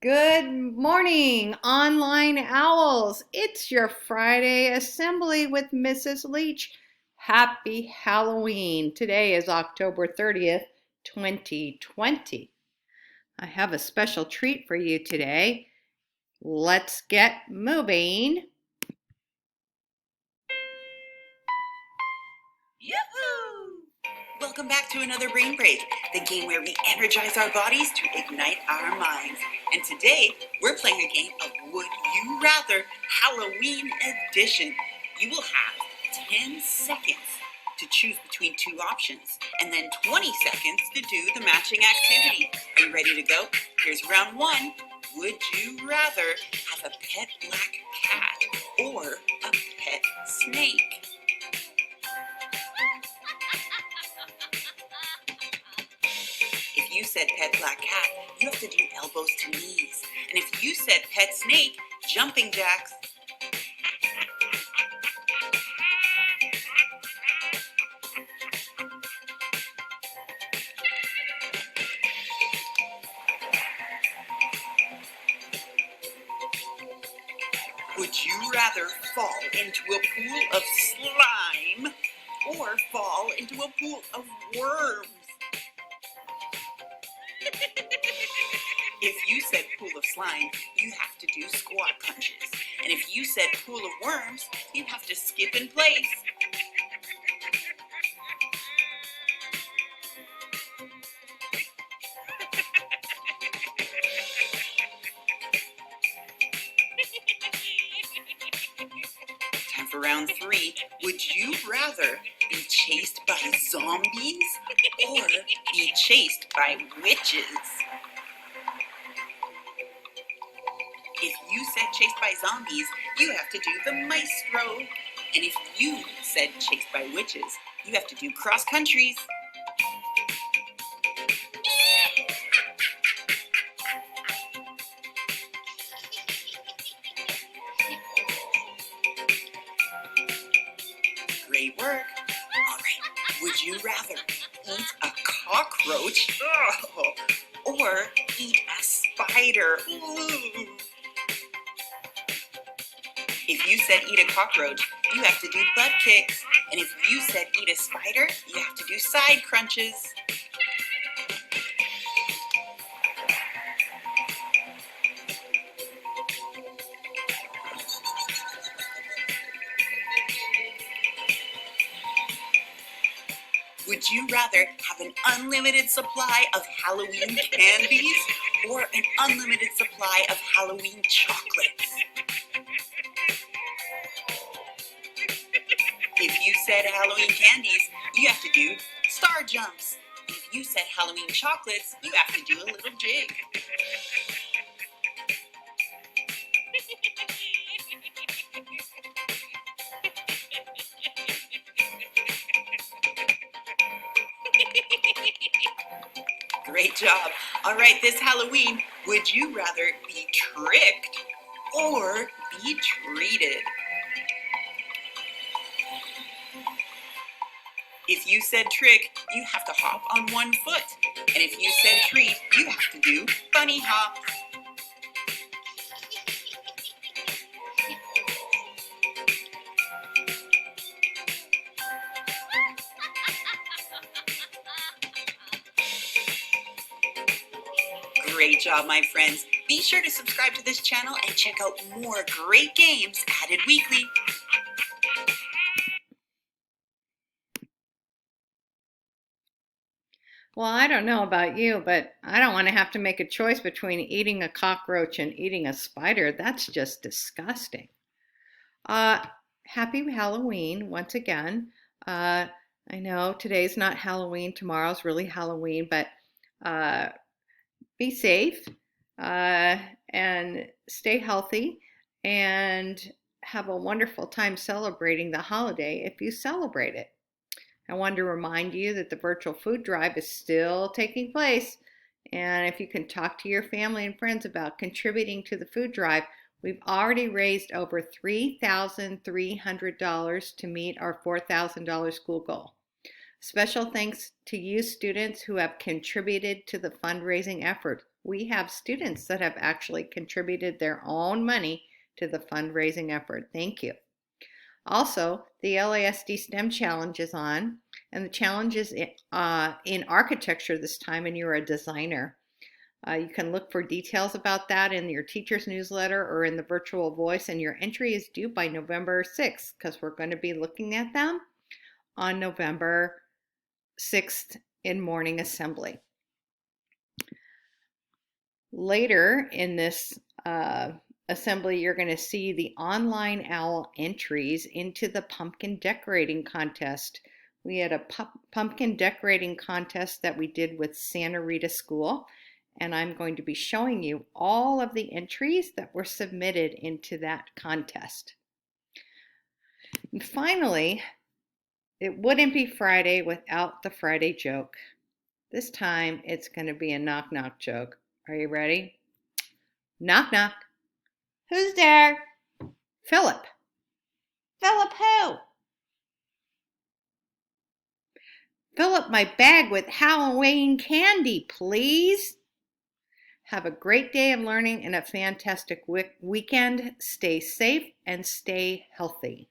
Good morning, online owls. It's your Friday assembly with Mrs. Leach. Happy Halloween. Today is October 30th, 2020. I have a special treat for you today. Let's get moving. Yoo-hoo! Welcome back to another Brain Break, the game where we energize our bodies to ignite our minds. And today, we're playing a game of Would You Rather Halloween Edition. You will have 10 seconds to choose between two options, and then 20 seconds to do the matching activity. Are you ready to go? Here's round one. Would you rather have a pet black cat or a pet snake? If you said pet black cat, you have to do elbows to knees. And if you said pet snake, jumping jacks. Would you rather fall into a pool of slime or fall into a pool of worms? If you said pool of slime, you have to do squat punches. And if you said pool of worms, you have to skip in place. Time for round three. Would you rather be chased by zombies or be chased by witches? If you said chased by zombies, you have to do the maestro. And if you said chased by witches, you have to do cross countries. Great work. All right. Would you rather eat a cockroach or eat a spider? Ooh. If you said eat a cockroach, you have to do butt kicks. And if you said eat a spider, you have to do side crunches. Would you rather have an unlimited supply of Halloween candies or an unlimited supply of Halloween chocolates? If you said Halloween candies, you have to do star jumps. If you said Halloween chocolates, you have to do a little jig. Great job. All right, this Halloween, would you rather be tricked or be treated? If you said trick, you have to hop on one foot. And if you said treat, you have to do bunny hop. Great job, my friends. Be sure to subscribe to this channel and check out more great games added weekly. Well, I don't know about you, but I don't want to have to make a choice between eating a cockroach and eating a spider. That's just disgusting. Uh, Happy Halloween once again. Uh, I know today's not Halloween, tomorrow's really Halloween, but uh, be safe uh, and stay healthy and have a wonderful time celebrating the holiday if you celebrate it. I wanted to remind you that the virtual food drive is still taking place. And if you can talk to your family and friends about contributing to the food drive, we've already raised over $3,300 to meet our $4,000 school goal. Special thanks to you students who have contributed to the fundraising effort. We have students that have actually contributed their own money to the fundraising effort. Thank you. Also, the LASD STEM Challenge is on, and the challenge is in architecture this time, and you're a designer. You can look for details about that in your teacher's newsletter or in the virtual voice, and your entry is due by November 6th because we're going to be looking at them on November 6th in morning assembly. Later in this assembly, you're going to see the online OWL entries into the pumpkin decorating contest. We had a pumpkin decorating contest that we did with Santa Rita School, and I'm going to be showing you all of the entries that were submitted into that contest. And finally, it wouldn't be Friday without the Friday joke. This time it's going to be a knock-knock joke. Are you ready? Knock, knock. Who's there? Philip. Philip who? Fill up my bag with Halloween candy, please. Have a great day of learning and a fantastic weekend. Stay safe and stay healthy.